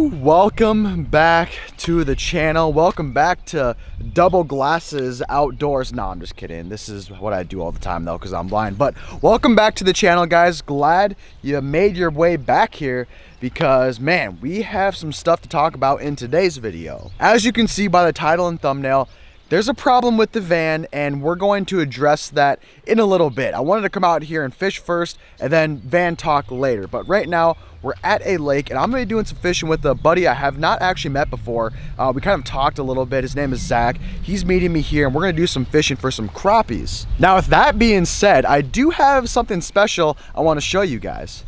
Welcome back to the channel. Welcome back to Double Glasses Outdoors. No, I'm just kidding. This is what I do all the time though, because I'm blind. But welcome back to the channel, guys. Glad you made your way back here because, man, we have some stuff to talk about in today's video. As you can see by the title and thumbnail, there's a problem with the van, and we're going to address that in a little bit. I wanted to come out here and fish first and then van talk later. But right now, we're at a lake, and I'm gonna be doing some fishing with a buddy I have not actually met before. We kind of talked a little bit. His name is Zach. He's meeting me here, and we're gonna do some fishing for some crappies. Now, with that being said, I do have something special I wanna show you guys.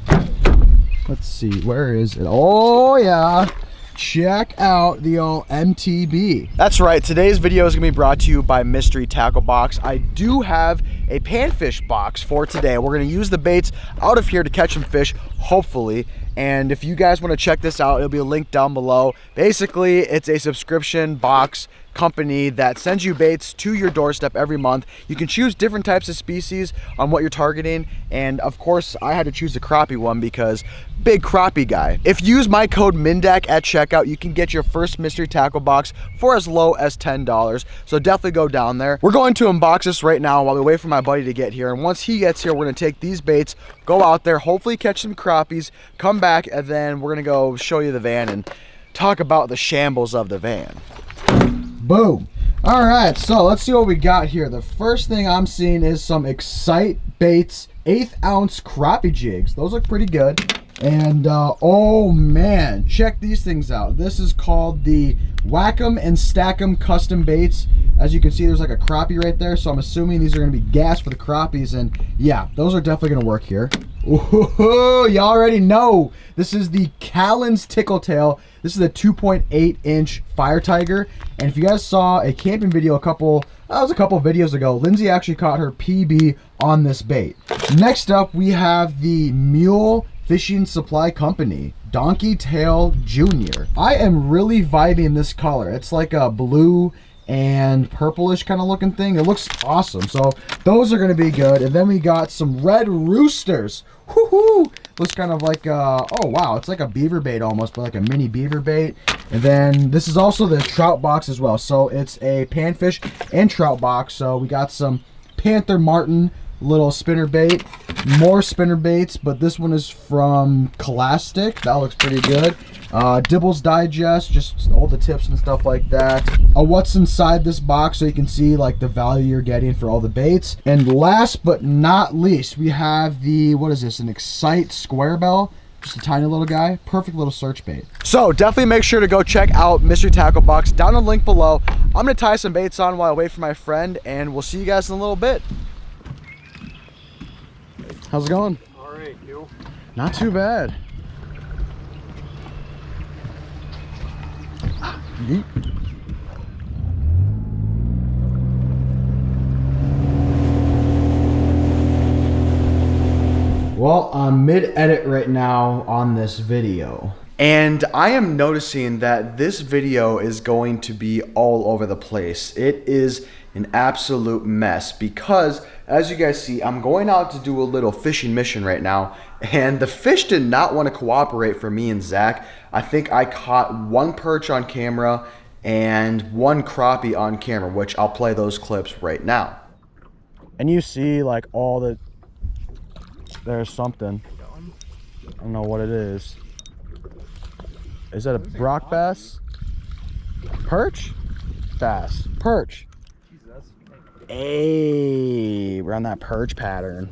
Let's see, where is it? Oh yeah. Check out the old MTB. That's right, today's video is gonna be brought to you by Mystery Tackle Box. I do have a panfish box for today. We're gonna use the baits out of here to catch some fish, hopefully. And if you guys wanna check this out, it'll be a link down below. Basically, it's a subscription box company that sends you baits to your doorstep every month. You can choose different types of species on what you're targeting, and of course I had to choose the crappie one because big crappie guy. If you use my code MinnDak at checkout, you can get your first mystery tackle box for as low as $10, so definitely go down there. We're going to unbox this right now while we wait for my buddy to get here, and once he gets here, we're gonna take these baits, go out there, hopefully catch some crappies, come back, and then we're gonna go show you the van and talk about the shambles of the van. Boom. All right, so let's see what we got here. The first thing I'm seeing is some Excite Baits 1/8 ounce crappie jigs. Those look pretty good. And oh man, check these things out. This is called the Whack 'em and Stack 'em custom baits. As you can see, there's like a crappie right there, so I'm assuming these are gonna be gas for the crappies, and yeah, those are definitely gonna work here. Ooh, you already know. This is the Callan's Tickle Tail. This is a 2.8 inch Fire Tiger, and if you guys saw a camping video a couple videos ago, Lindsay actually caught her PB on this bait. Next up, we have the Mule Fishing Supply Company Donkey Tail Junior. I am really vibing this color. It's like a blue and purplish kind of looking thing. It looks awesome. So those are going to be good. And then we got some red roosters. Woohoo! Looks kind of like oh wow, it's like a beaver bait almost, but like a mini beaver bait. And then this is also the trout box as well. So it's a panfish and trout box. So we got some Panther Martin little spinner bait, more spinner baits, but this one is from Classic. That looks pretty good. Dibbles Digest, just all the tips and stuff like that. What's inside this box so you can see like the value you're getting for all the baits. And last but not least, we have the, what is this, an Excite Square Bell. Just a tiny little guy, perfect little search bait. So definitely make sure to go check out Mystery Tackle Box down in the link below. I'm gonna tie some baits on while I wait for my friend, and we'll see you guys in a little bit. How's it going? All right, you? Not too bad. Yeet. Well, I'm mid-edit right now on this video, and I am noticing that this video is going to be all over the place. It is an absolute mess because, as you guys see, I'm going out to do a little fishing mission right now, and the fish did not want to cooperate for me and Zach. I think I caught one perch on camera and one crappie on camera, which I'll play those clips right now. And you see like all the, there's something. I don't know what it is. Is that a Brock bass? Perch? Bass. Perch. Hey, we're on that perch pattern.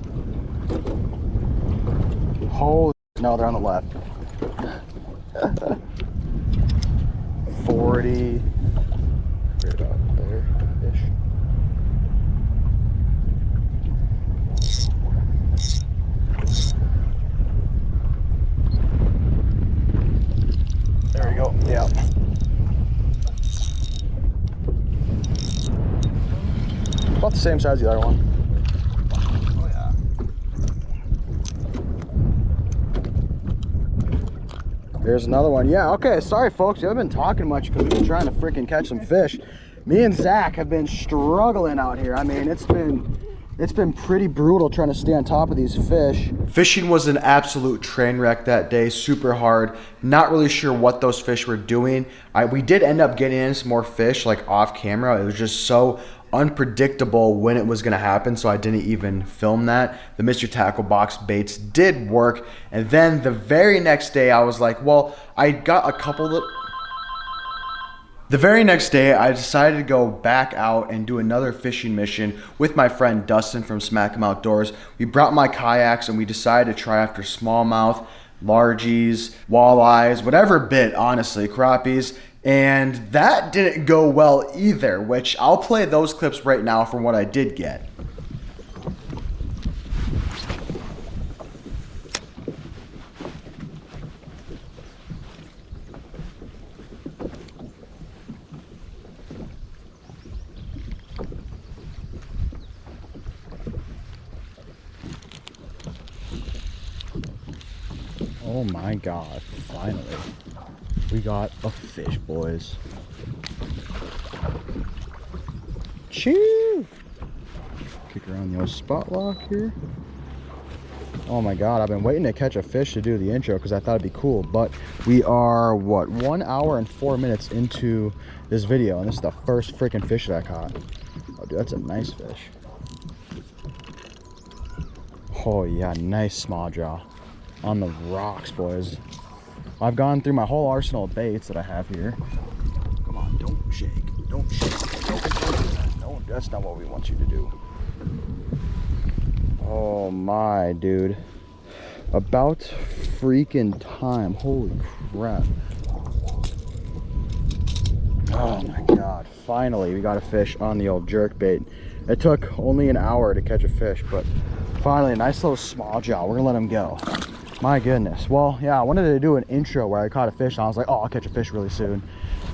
Holy, no, they're on the left. 40. Right up there, fish. There we go. Yeah. About the same size as the other one. Oh yeah. There's another one. Yeah, okay, sorry folks, you haven't been talking much because we've been trying to freaking catch some fish. Me and Zach have been struggling out here. I mean, it's been it's been pretty brutal trying to stay on top of these fish. Fishing was an absolute train wreck that day, super hard. Not really sure what those fish were doing. We did end up getting in some more fish like off camera. It was just so unpredictable when it was going to happen, so I didn't even film that. The Mr. Tackle Box baits did work, and then the very next day I was like, well, I got a couple of... The very next day, I decided to go back out and do another fishing mission with my friend Dustin from Smack 'em Outdoors. We brought my kayaks and we decided to try after smallmouth, largies, walleyes, whatever bit, honestly, crappies. And that didn't go well either, which I'll play those clips right now from what I did get. Oh my God, finally. We got a fish, boys. Choo! Kick around the old spot lock here. Oh my God, I've been waiting to catch a fish to do the intro because I thought it'd be cool, but we are, what, 1 hour and 4 minutes into this video, and this is the first freaking fish that I caught. Oh, dude, that's a nice fish. Oh yeah, nice small jaw on the rocks, boys. I've gone through my whole arsenal of baits that I have here. Come on, don't shake. Don't shake. Don't do that. No, that's not what we want you to do. Oh my, dude. About freaking time. Holy crap. Oh my God. Finally, we got a fish on the old jerkbait. It took only an hour to catch a fish, but finally a nice little small jaw. We're gonna let him go. My goodness. Well, yeah, I wanted to do an intro where I caught a fish and I was like, oh, I'll catch a fish really soon.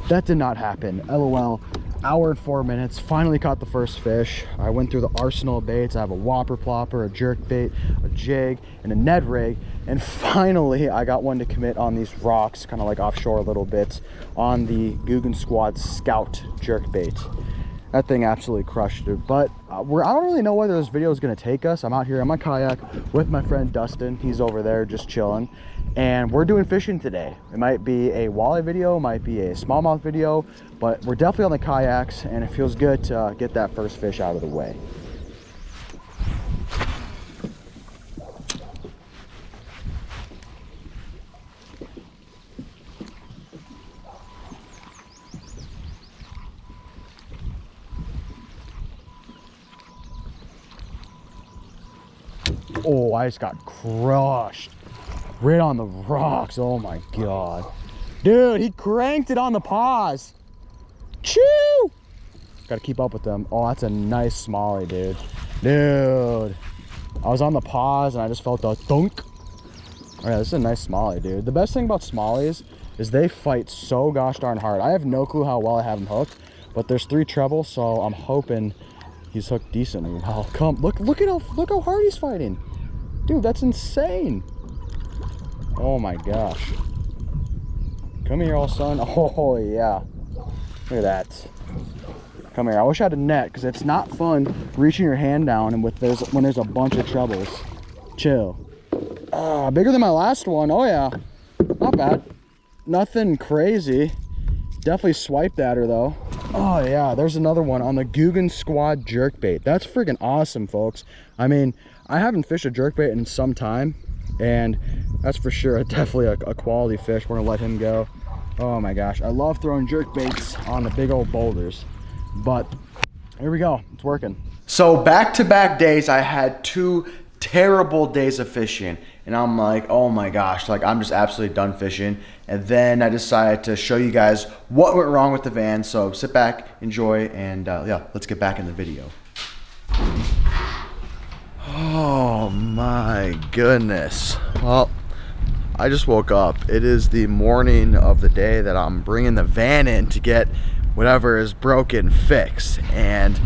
That did not happen. LOL. Hour and 4 minutes. Finally caught the first fish. I went through the arsenal of baits. I have a whopper plopper, a jerk bait, a jig, and a Ned rig. And finally, I got one to commit on these rocks, kind of like offshore a little bit, on the Guggen Squad Scout jerk bait. That thing absolutely crushed it. But I don't really know whether this video is going to take us. I'm out here on my kayak with my friend Dustin. He's over there just chilling. And we're doing fishing today. It might be a walleye video, might be a smallmouth video, but we're definitely on the kayaks and it feels good to get that first fish out of the way. Oh, I just got crushed right on the rocks. Oh my God, dude, he cranked it on the paws. Choo! Gotta keep up with them. Oh, that's a nice smallie, dude. I was on the paws and I just felt a thunk. Oh yeah, this is a nice smallie, dude. The best thing about smallies is they fight so gosh darn hard. I have no clue how well I have him hooked, but there's 3 trebles, so I'm hoping he's hooked decently well. Look how hard he's fighting. Dude, that's insane. Oh my gosh. Come here, old son. Oh yeah. Look at that. Come here. I wish I had a net because it's not fun reaching your hand down and when there's a bunch of trebles. Chill. Bigger than my last one. Oh yeah. Not bad. Nothing crazy. Definitely swiped at her though. Oh yeah, there's another one on the Guggen Squad jerkbait. That's freaking awesome, folks. I mean, I haven't fished a jerkbait in some time, and that's for sure definitely a quality fish. We're gonna let him go. Oh my gosh, I love throwing jerkbaits on the big old boulders, but here we go, it's working. So back-to-back days, I had 2 terrible days of fishing, and I'm like, oh my gosh, like I'm just absolutely done fishing. And then I decided to show you guys what went wrong with the van. So sit back, enjoy, and yeah, let's get back in the video. Oh my goodness. Well, I just woke up. It is the morning of the day that I'm bringing the van in to get whatever is broken fixed. And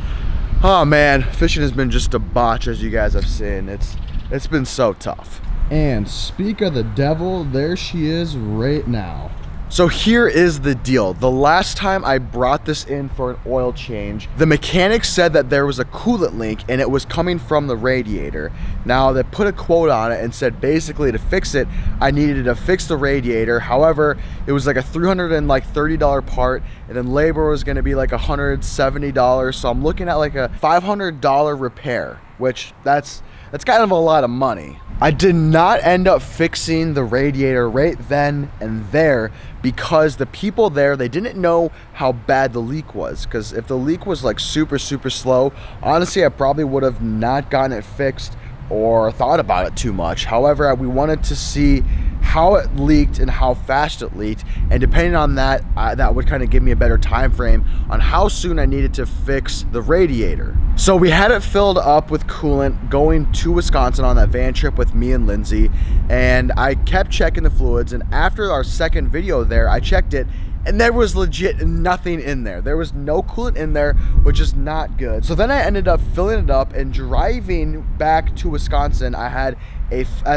oh man, fishing has been just a botch, as you guys have seen. It's been so tough. And speak of the devil, there she is right now. So here is the deal. The last time I brought this in for an oil change, the mechanic said that there was a coolant leak and it was coming from the radiator. Now they put a quote on it and said basically to fix it, I needed to fix the radiator. However, it was like a $330 part, and then labor was gonna be like $170. So I'm looking at like a $500 repair, which that's kind of a lot of money. I did not end up fixing the radiator right then and there because the people there, they didn't know how bad the leak was. Because if the leak was like super slow, honestly, I probably would have not gotten it fixed or thought about it too much. However, we wanted to see how it leaked and how fast it leaked, and depending on that, that would kind of give me a better time frame on how soon I needed to fix the radiator. So we had it filled up with coolant going to Wisconsin on that van trip with me and Lindsay, and I kept checking the fluids, and after our second video there, I checked it, and there was legit nothing in there. There was no coolant in there, which is not good. So then I ended up filling it up and driving back to Wisconsin. I had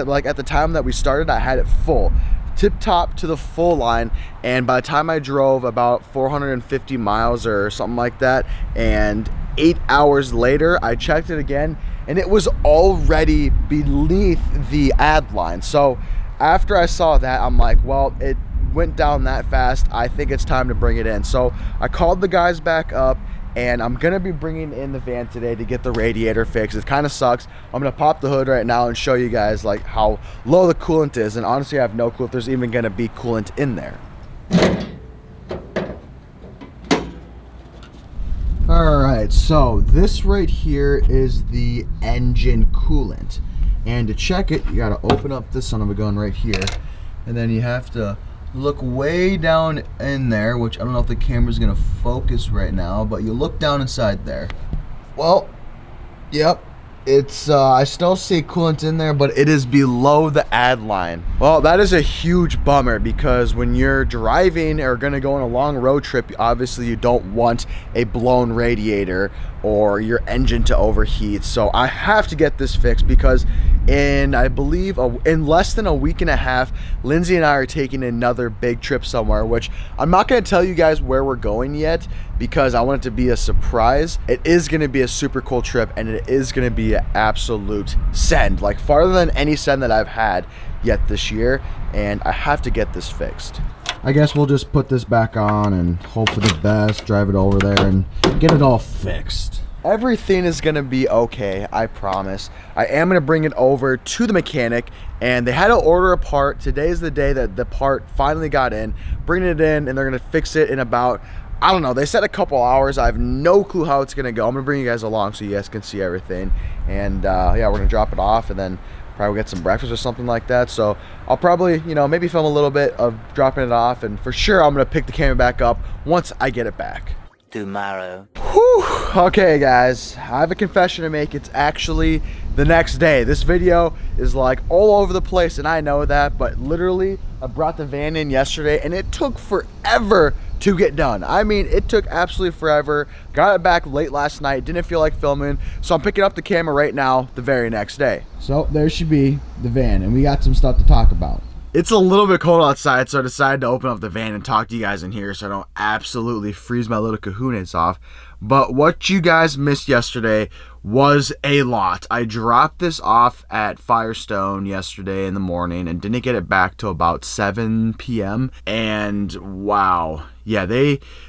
like at the time that we started, I had it full, tip top to the full line. And by the time I drove about 450 miles or something like that, and 8 hours later, I checked it again and it was already beneath the add line. So after I saw that, I'm like, well, it went down that fast, I think it's time to bring it in. So I called the guys back up, and I'm gonna be bringing in the van today to get the radiator fixed. It kind of sucks. I'm gonna pop the hood right now and show you guys like how low the coolant is, and honestly I have no clue if there's even gonna be coolant in there. All right, so this right here is the engine coolant, and to check it, you gotta open up this son of a gun right here, and then you have to look way down in there, which I don't know if the camera's gonna focus right now, but you look down inside there. Well, yep, it's I still see coolant in there, but it is below the add line. Well, that is a huge bummer, because when you're driving or gonna go on a long road trip, obviously you don't want a blown radiator or your engine to overheat. So I have to get this fixed, because I believe in less than a week and a half, Lindsay and I are taking another big trip somewhere, which I'm not going to tell you guys where we're going yet, because I want it to be a surprise. It is going to be a super cool trip, and it is going to be an absolute send, like farther than any send that I've had yet this year, and I have to get this fixed. I guess we'll just put this back on and hope for the best, drive it over there and get it all fixed. Everything is gonna be okay, I promise. I am gonna bring it over to the mechanic, and they had to order a part. Today's the day that the part finally got in. Bring it in, and they're gonna fix it in about, I don't know, they said a couple hours. I have no clue how it's gonna go. I'm gonna bring you guys along so you guys can see everything. And yeah, we're gonna drop it off and then probably get some breakfast or something like that. So I'll probably, you know, maybe film a little bit of dropping it off, and for sure I'm gonna pick the camera back up once I get it back. Tomorrow. Whew. Okay guys, I have a confession to make. It's actually the next day. This video is like all over the place, and I know that, but literally I brought the van in yesterday and it took forever to get done. I mean, it took absolutely forever. Got it back late last night, didn't feel like filming, so I'm picking up the camera right now the very next day. So there should be the van, and we got some stuff to talk about. It's a little bit cold outside, so I decided to open up the van and talk to you guys in here so I don't absolutely freeze my little kahunas off. But what you guys missed yesterday was a lot. I dropped this off at Firestone yesterday in the morning and didn't get it back till about 7 p.m. And wow, yeah,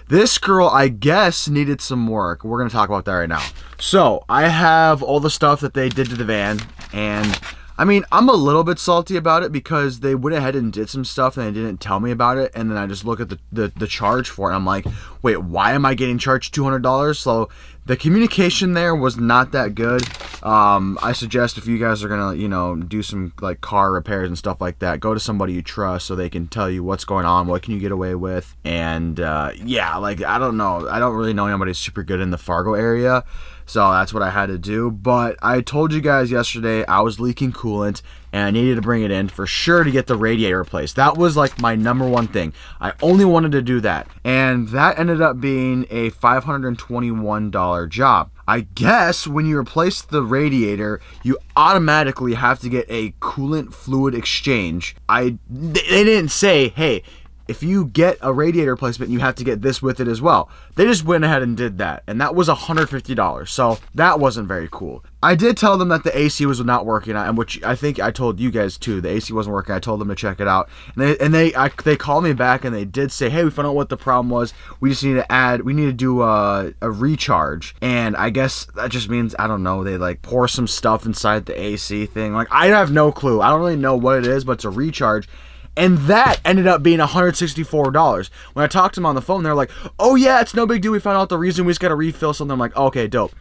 this girl, I guess, needed some work. We're gonna talk about that right now. So I have all the stuff that they did to the van, and I mean, I'm a little bit salty about it because they went ahead and did some stuff and they didn't tell me about it, and then I just look at the charge for it and I'm like, wait, why am I getting charged $200? So the communication there was not that good. I suggest if you guys are gonna, you know, do some like car repairs and stuff like that, go to somebody you trust so they can tell you what's going on, what can you get away with, and yeah, like I don't know, I don't really know anybody super good in the Fargo area. So that's what I had to do. But I told you guys yesterday I was leaking coolant and I needed to bring it in for sure to get the radiator replaced. That was like my number one thing. I only wanted to do that. And that ended up being a $521 job. I guess when you replace the radiator, you automatically have to get a coolant fluid exchange. They didn't say, hey, if you get a radiator replacement, you have to get this with it as well. They just went ahead and did that, and that was $150, so that wasn't very cool. I did tell them that the AC was not working, and which I think I told you guys too. The AC wasn't working. I told them to check it out, and they called me back and they did say, hey, we found out what the problem was. We just need to do a recharge, and I guess that just means, I don't know, they like pour some stuff inside the AC thing. Like, I have no clue. I don't really know what it is, but it's a recharge. And that ended up being $164. When I talked to them on the phone, they're like, oh yeah, it's no big deal. We found out the reason. We just got to refill something. I'm like, okay, dope.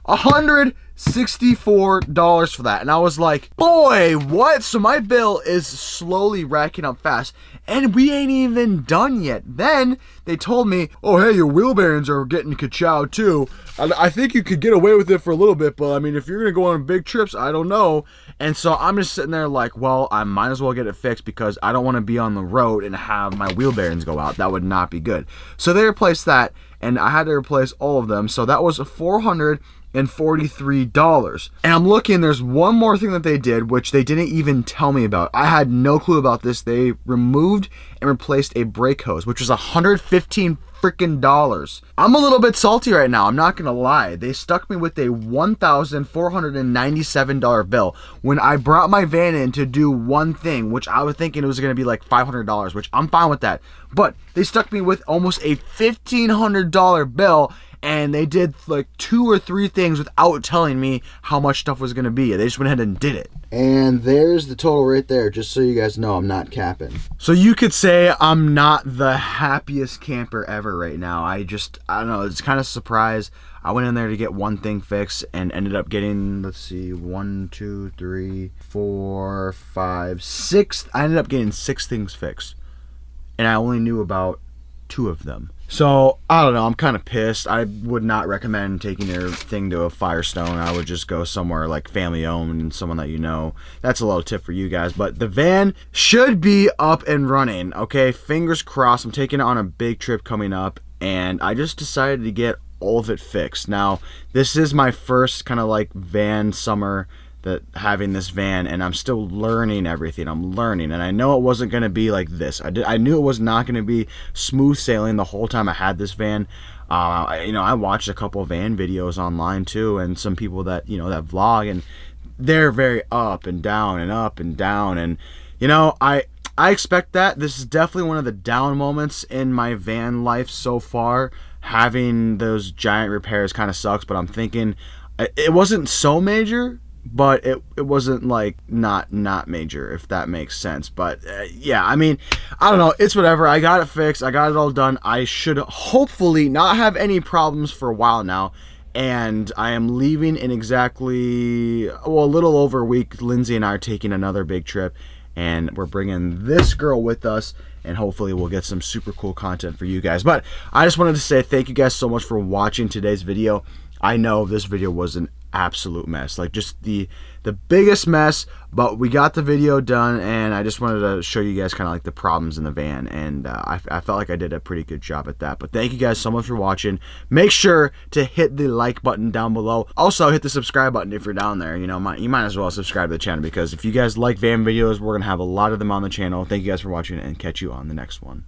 $164 for that. And I was like, boy, what? So my bill is slowly racking up fast, and we ain't even done yet. Then they told me, oh, hey, your wheel bearings are getting ka-chow too. I think you could get away with it for a little bit, but I mean, if you're gonna go on big trips, I don't know. And so I'm just sitting there like, well, I might as well get it fixed, because I don't want to be on the road and have my wheel bearings go out. That would not be good. So they replaced that, and I had to replace all of them. So that was $443. And I'm looking, there's one more thing that they did, which they didn't even tell me about. I had no clue about this. They removed and replaced a brake hose, which was $115 freaking dollars. I'm a little bit salty right now, I'm not gonna lie. They stuck me with a $1,497 bill when I brought my van in to do one thing, which I was thinking it was gonna be like $500, which I'm fine with that. But they stuck me with almost a $1,500 bill, and they did like 2 or 3 things without telling me how much stuff was gonna be. They just went ahead and did it. And there's the total right there, just so you guys know I'm not capping. So you could say I'm not the happiest camper ever right now. I don't know, it's kind of surprised. I went in there to get one thing fixed and ended up getting, let's see, 1, 2, 3, 4, 5, 6. I ended up getting 6 things fixed, and I only knew about 2 of them. So, I don't know, I'm kind of pissed. I would not recommend taking your thing to a Firestone. I would just go somewhere like family owned and someone that you know. That's a little tip for you guys. But the van should be up and running, okay? Fingers crossed. I'm taking it on a big trip coming up, and I just decided to get all of it fixed. Now, this is my first kind of like van summer that having this van, and I'm still learning everything. I'm learning, and I know it wasn't going to be like this. I knew it was not going to be smooth sailing the whole time I had this van. I watched a couple of van videos online too, and some people that that vlog, and they're very up and down and up and down, and I expect that. This is definitely one of the down moments in my van life so far. Having those giant repairs kind of sucks, but I'm thinking it wasn't so major, but it wasn't like not major, if that makes sense. But yeah, I mean, I don't know, it's whatever. I got it fixed, I got it all done. I should hopefully not have any problems for a while now, and I am leaving in exactly, well, a little over a week. Lindsay and I are taking another big trip, and we're bringing this girl with us, and hopefully we'll get some super cool content for you guys. But I just wanted to say thank you guys so much for watching today's video. I know this video was an absolute mess, like just the biggest mess, but we got the video done, and I just wanted to show you guys kind of like the problems in the van, and I felt like I did a pretty good job at that. But thank you guys so much for watching. Make sure to hit the like button down below. Also hit the subscribe button if you're down there. You might as well subscribe to the channel, because if you guys like van videos, we're gonna have a lot of them on the channel. Thank you guys for watching, and catch you on the next one.